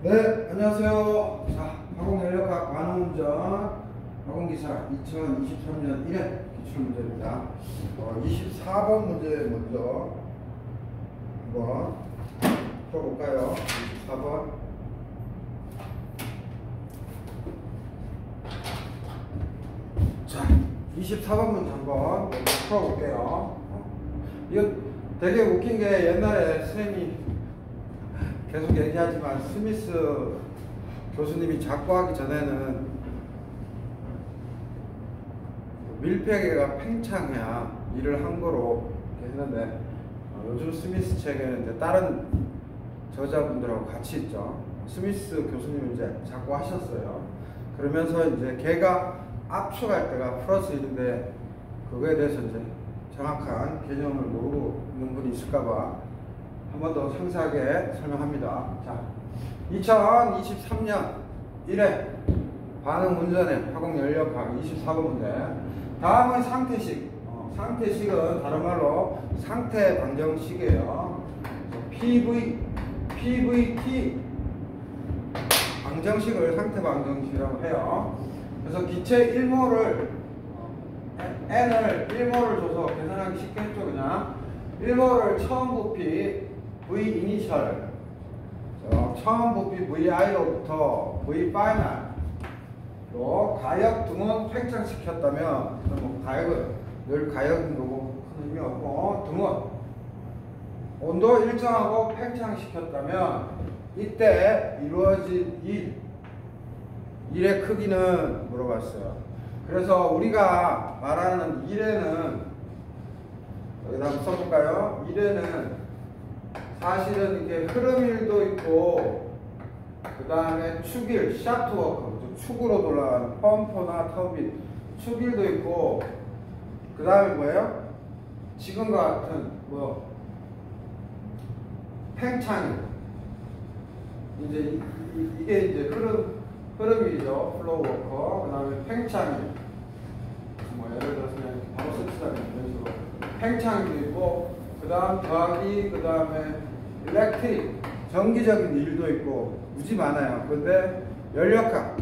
네, 안녕하세요. 자, 화공연료학 관운전 화공기사 2023년 1회 기출문제입니다. 24번 문제 먼저 한번 풀어볼까요? 24번. 자, 24번 문제 한번 먼저 풀어볼게요. 이거 되게 웃긴 게 옛날에 선생님이 계속 얘기하지만 스미스 교수님이 작고하기 전에는 밀폐계가 팽창해야 일을 한 거로 했는데 요즘 스미스 책에는 이제 다른 저자분들하고 같이 있죠. 스미스 교수님이 이제 작고하셨어요. 그러면서 이제 걔가 압축할 때가 플러스 1인데 그거에 대해서 이제 정확한 개념을 모르고 있는 분이 있을까봐 한 번 더 상세하게 설명합니다. 자, 2023년 1회 반응운전의 화공연료학 24번 문제. 다음은 상태식. 상태식은 다른 말로 상태 방정식이에요. PVT 방정식을 상태 방정식이라고 해요. 그래서 기체 1몰을 N을 1몰을 줘서 계산하기 쉽게 했죠. 그냥 1몰을 처음 부피 V 이니셜, 처음 부피 VI로부터 V 파이널로 가역 등원 팽창시켰다면, 뭐 가역은 늘 가역인 거고 큰 의미 없고, 등원 온도 일정하고 팽창시켰다면 이때 이루어진 일의 크기는 물어봤어요. 그래서 우리가 말하는 일에는 여기다 한번 써볼까요? 일에는 사실은 이렇게 흐름일도 있고, 그 다음에 축일, 샤프트워크, 축으로 돌아가는 펌프나 터빈, 축일도 있고, 그 다음에 뭐예요? 지금과 같은 팽창, 이제 이게 이제 흐름이죠. 플로우워커. 그 다음에 팽창이, 예를 들어서 그냥 바로 쓰시다면 이런 식으로 팽창도 있고, 그 다음 더하기, 그 다음에 일렉트릭, 전기적인 일도 있고 무지 많아요. 근데 연력학,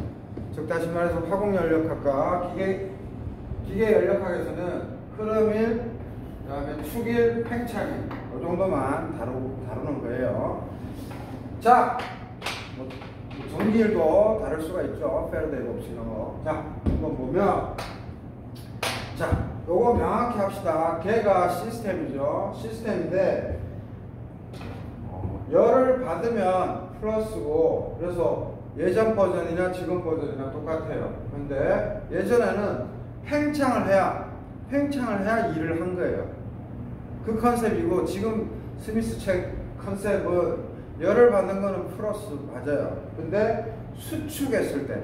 즉 다시 말해서 화공연력학과 기계연력학에서는 흐름일, 그 다음에 축일, 팽창일 이 정도만 다루는 거예요. 자, 전기일도 다룰 수가 있죠. 패러데이 법칙 이런 거. 자, 한번 보면, 자, 요거 명확히 합시다. 걔가 시스템이죠. 시스템인데 열을 받으면 플러스고, 그래서 예전 버전이나 지금 버전이나 똑같아요. 근데 예전에는 팽창을 해야 일을 한 거예요. 그 컨셉이고, 지금 스미스 책 컨셉은 열을 받는 거는 플러스 맞아요. 근데 수축했을 때,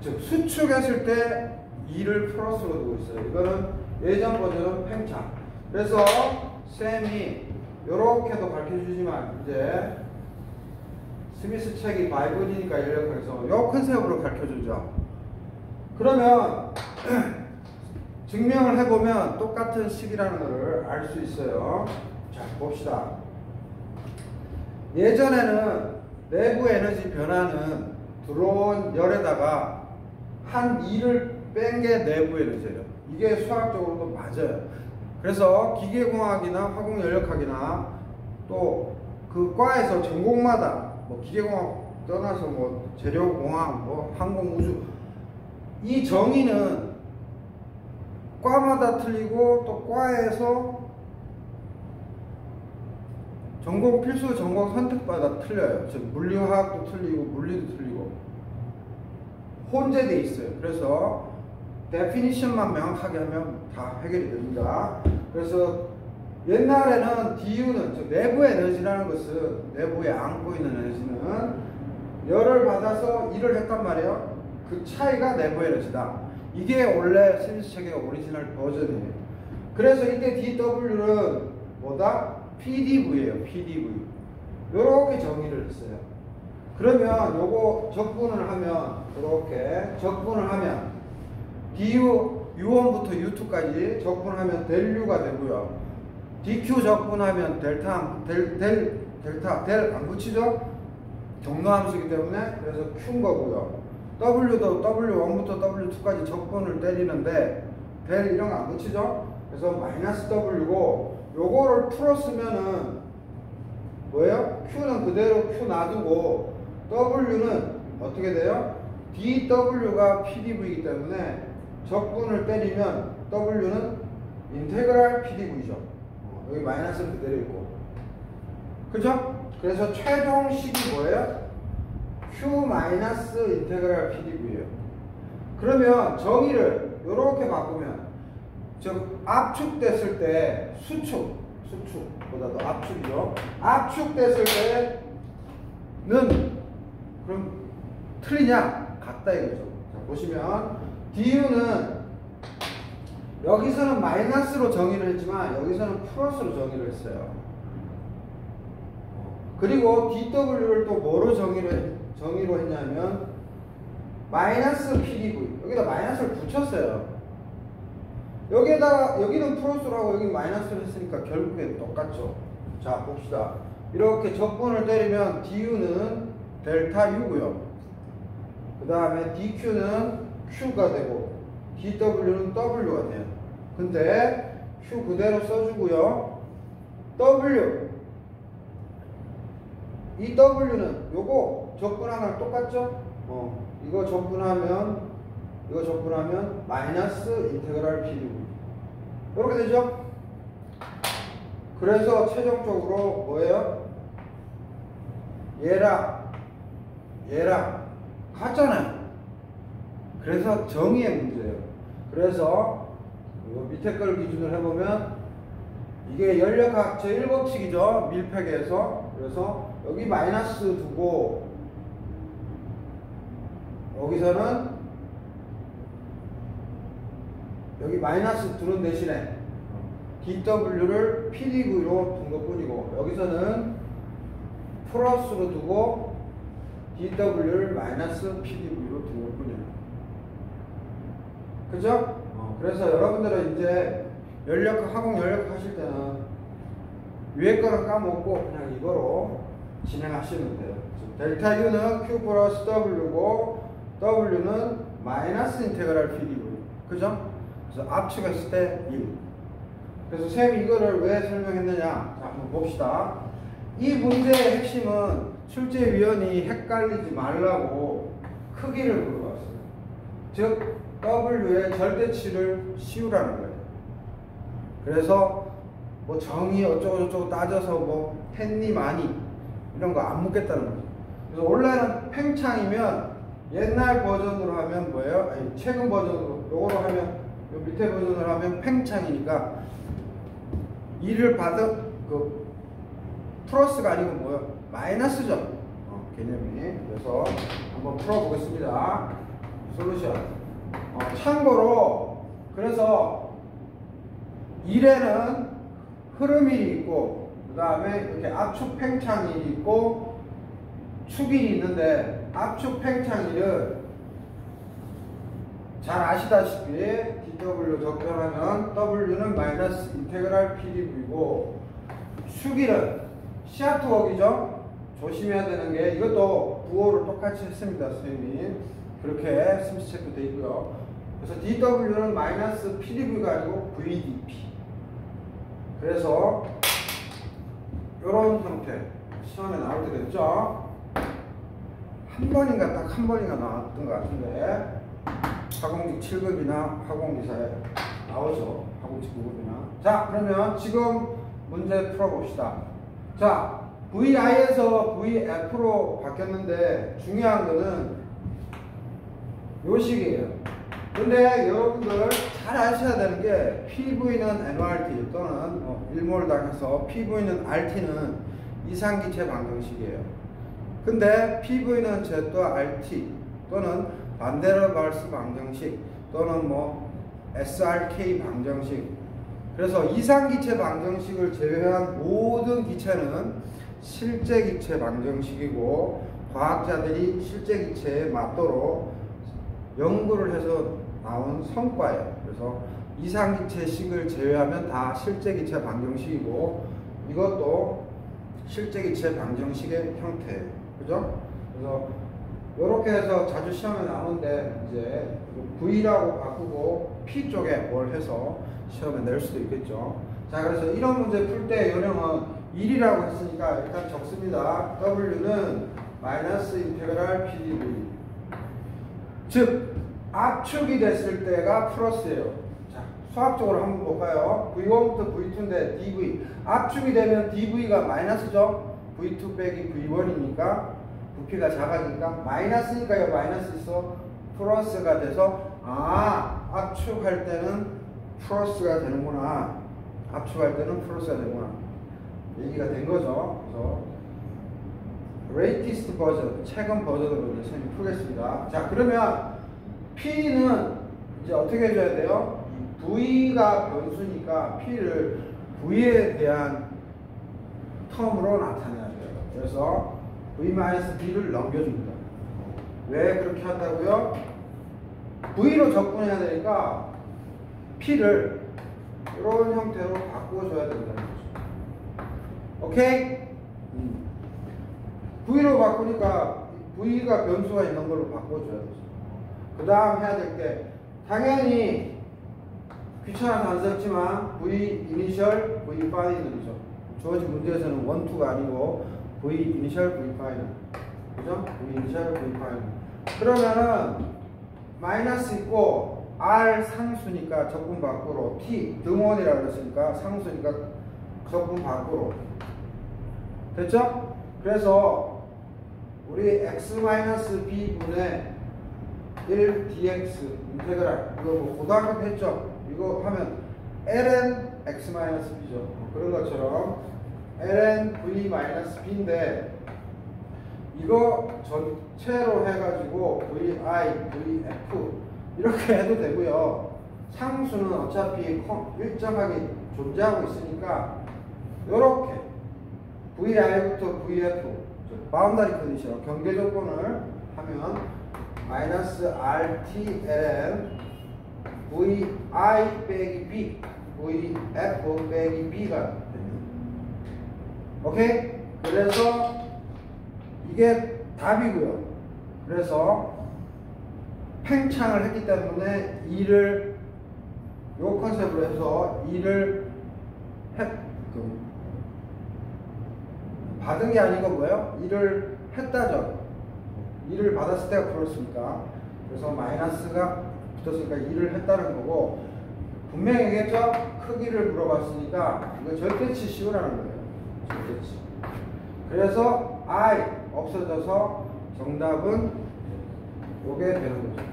즉 수축했을 때 일을 플러스로 두고 있어요. 이거는 예전 버전은 팽창. 그래서 쌤이 요렇게도 가르쳐주지만 이제 스미스 책이 바이블이니까 연력학에서 요 컨셉으로 가르쳐주죠. 그러면 증명을 해보면 똑같은 식이라는 것을 알 수 있어요. 자, 봅시다. 예전에는 내부 에너지 변화는 들어온 열에다가 한 일을 뺀 게 내부 에너지예요. 이게 수학적으로도 맞아요. 그래서 기계공학이나 화공연력학이나 또 그 과에서 전공마다 기계공학 떠나서 재료공학, 항공우주, 이 정의는 과마다 틀리고 또 과에서 전공 필수 전공 선택마다 틀려요. 즉 물리화학도 틀리고 물리도 틀리고 혼재돼 있어요. 그래서 데피니션만 명확하게 하면 다 해결이 됩니다. 그래서 옛날에는 DU는, 즉 내부 에너지라는 것은, 내부에 안고 있는 에너지는 열을 받아서 일을 했단 말이에요. 그 차이가 내부 에너지다. 이게 원래 스미스 책의 오리지널 버전이에요. 그래서 이때 DW는 뭐다? PDV예요. PDV. 요렇게 정의를 했어요. 그러면 요거 적분을 하면, 이렇게 적분을 하면 DU U1부터 U2까지 적분하면 델U가 되고요. DQ 적분하면 델 델타, 델 안 붙이죠? 경로함수이기 때문에 그래서 Q인 거고요. W도 W1부터 W2까지 적분을 때리는데 델 이런 거 안 붙이죠? 그래서 마이너스 W고 요거를 풀었으면은 뭐예요? Q는 그대로 Q 놔두고 W는 어떻게 돼요? dW가 PdV이기 때문에 적분을 때리면 W는 인테그랄 PdV죠. 여기 마이너스는 그대로 있고. 그죠? 그래서 최종식이 뭐예요? Q 마이너스 인테그랄 PdV예요. 그러면 정의를 이렇게 바꾸면 즉 압축됐을 때 수축보다도 압축이죠. 압축됐을 때는 그럼 틀리냐? 같다 이거죠. 자, 보시면 du는 여기서는 마이너스로 정의를 했지만 여기서는 플러스로 정의를 했어요. 그리고 dw를 또 뭐로 정의로 했냐면 마이너스 pdv 여기다 마이너스를 붙였어요. 여기는 플러스라고 여기 마이너스를 했으니까 결국엔 똑같죠. 자 봅시다. 이렇게 적분을 때리면 du는 델타 u고요. 그 다음에 dq는 q가 되고 dw는 w가 돼요. 근데 q 그대로 써주고요. 이 w는 요거 적분하는 거 똑같죠? 이거 적분하면 마이너스 인테그랄 PdV 이렇게 되죠? 그래서 최종적으로 뭐예요? 얘랑 같잖아요. 그래서 정의의 문제예요. 그래서 이거 밑에 걸 기준으로 해보면 이게 연력학 제1법칙이죠. 밀폐계에서. 그래서 여기 마이너스 두고 여기서는 여기 마이너스 두는 대신에 dw를 pdv로 둔 것뿐이고 여기서는 플러스로 두고 dw를 마이너스 pdv로 둔 것뿐이에요. 그죠? 그래서 여러분들은 이제 화공 연력학 하실 때는 위에 거는 까먹고 그냥 이거로 진행하시면 돼요. 델타 U는 Q 플러스 W고 W는 마이너스 인테그랄 PdV. 그죠? 그래서 압축했을 때 1. 그래서 쌤이 이거를 왜 설명했느냐? 자, 한번 봅시다. 이 문제의 핵심은 출제위원이 헷갈리지 말라고 크기를 물어봤어요. 즉 W의 절대치를 씌우라는 거예요. 그래서 뭐 정의 어쩌고저쩌고 따져서 뭐 했니 많이 이런 거 안 묻겠다는 거죠. 그래서 원래는 팽창이면 옛날 버전으로 하면 뭐예요? 아니 최근 버전으로 요거로 하면 요 밑에 버전으로 하면 팽창이니까 2를 받은 그 플러스가 아니고 뭐예요? 마이너스죠. 개념이. 그래서 한번 풀어보겠습니다. 솔루션. 참고로 그래서 1에는 흐름일이 있고 그 다음에 이렇게 압축 팽창일이 있고 축일이 있는데 압축 팽창일은 잘 아시다시피 dw 적절하면 w는 마이너스 인테그랄 pdv고 축일은 시아트웍이죠. 조심해야 되는 게 이것도 부호를 똑같이 했습니다. 선생님이 그렇게 심시 체크 되어 있고요. 그래서 dw는 마이너스 pdv가 아니고 vdp. 그래서 이런 형태 시험에 나올 때 됐죠. 한 번인가 딱 한 번인가 나왔던 것 같은데 화공직 7급이나 화공기사에 나오죠. 화공직 9급이나. 자 그러면 지금 문제 풀어봅시다. 자 VI에서 VF로 바뀌었는데 중요한 거는 요 식이에요. 근데 여러분들 잘 아셔야 되는 게 PV는 NRT 또는 1몰당 해서 PV는 RT는 이상기체 방정식이에요. 근데 PV는 Z 또 RT 또는 반데르발스 방정식 또는 뭐 SRK 방정식. 그래서 이상기체 방정식을 제외한 모든 기체는 실제기체 방정식이고 과학자들이 실제기체에 맞도록 연구를 해서 나온 성과예요. 그래서 이상기체식을 제외하면 다 실제기체 방정식이고 이것도 실제 기체 방정식의 형태. 그죠? 그래서 이렇게 해서 자주 시험에 나오는데 이제 V라고 바꾸고 P 쪽에 뭘 해서 시험에 낼 수도 있겠죠. 자, 그래서 이런 문제 풀 때 요령은 1이라고 했으니까 일단 적습니다. W는 마이너스 인테그랄 PdV. 즉 압축이 됐을 때가 플러스예요. 자, 수학적으로 한번 볼까요? V1부터 V2인데 dV 압축이 되면 dV가 마이너스죠. V2 빼기 V1이니까 부피가 작아지니까 마이너스니까 여기 마이너스 있어 플러스가 돼서 압축할 때는 플러스가 되는구나. 압축할 때는 플러스가 되는구나. 얘기가 된 거죠. 그래서 레이티스트 버전, 최근 버전으로 이제 선생님이 풀겠습니다. 자, 그러면 P는 이제 어떻게 해줘야 돼요? V가 변수니까 P를 V에 대한 텀으로 나타내야 돼요. 그래서 V-B를 넘겨줍니다. 왜 그렇게 한다고요? V로 접근해야 되니까 P를 이런 형태로 바꿔줘야 된다는 거죠. 오케이? V로 바꾸니까 V가 변수가 있는 걸로 바꿔줘야 되죠. 그 다음 해야 될 게 당연히 귀찮아서 안 썼지만 V 이니셜, V 파이널이죠. 주어진 문제에서는 1, 2가 아니고 V 이니셜, V 파이널. 그죠? V 이니셜, V 파이널. 그러면은 마이너스 있고 R 상수니까 적분 밖으로 T 등원이라고 그랬으니까 상수니까 적분 밖으로. 됐죠? 그래서 우리 x-b분의 1 dx 인테그랄 이거 뭐 고등학교 때 했죠? 이거 하면 ln x-b죠. 그런 것처럼 ln v-b인데 이거 전체로 해가지고 vi, vf 이렇게 해도 되고요. 상수는 어차피 일정하게 존재하고 있으니까 이렇게 vi부터 vf 바운다리 컨디션 경계 조건을 하면 마이너스 RT ln vi 빼기 b vf 빼기 b가 됩니다. 오케이? 그래서 이게 답이고요. 그래서 팽창을 했기 때문에 이를 요 컨셉으로 해서 이를 받은 게 아니고 뭐예요? 이를 했다죠. 이를 받았을 때가 플러스니까. 그래서 마이너스가 붙었으니까 이를 했다는 거고, 분명히 얘기했죠? 크기를 물어봤으니까 이거 절대치 씌우라는 거예요. 절대치. 그래서 I 없어져서 정답은 요게 되는 거죠.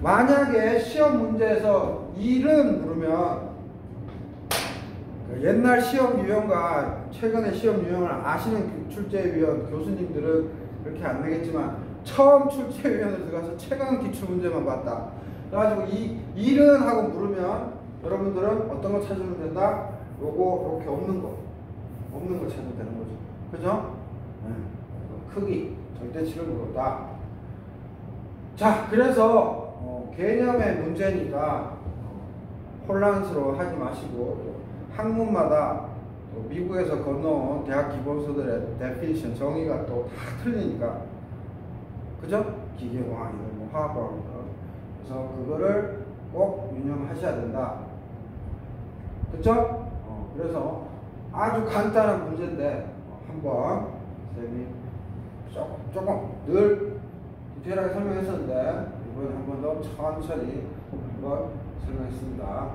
만약에 시험 문제에서 1은 물으면 옛날 시험 유형과 최근의 시험 유형을 아시는 출제위원 교수님들은 그렇게 안 내겠지만 처음 출제위원으로 들어가서 최강 기출문제만 봤다. 그래가지고 이 1은 하고 물으면 여러분들은 어떤 거 찾으면 된다? 요거 이렇게 없는 거 찾으면 되는 거죠. 그죠? 크기 절대치를 물었다. 자, 그래서 개념의 문제니까 혼란스러워하지 마시고 학문마다 미국에서 건너온 대학 기본서들의 데피니션 정의가 또 다 틀리니까, 그죠? 기계공학, 뭐 화학과학, 그래서 그거를 꼭 유념하셔야 된다. 그죠? 그래서 아주 간단한 문제인데 한번 선생님이 조금 늘 디테일하게 설명했었는데 이번에 한 번 더 천천히 한번 설명했습니다.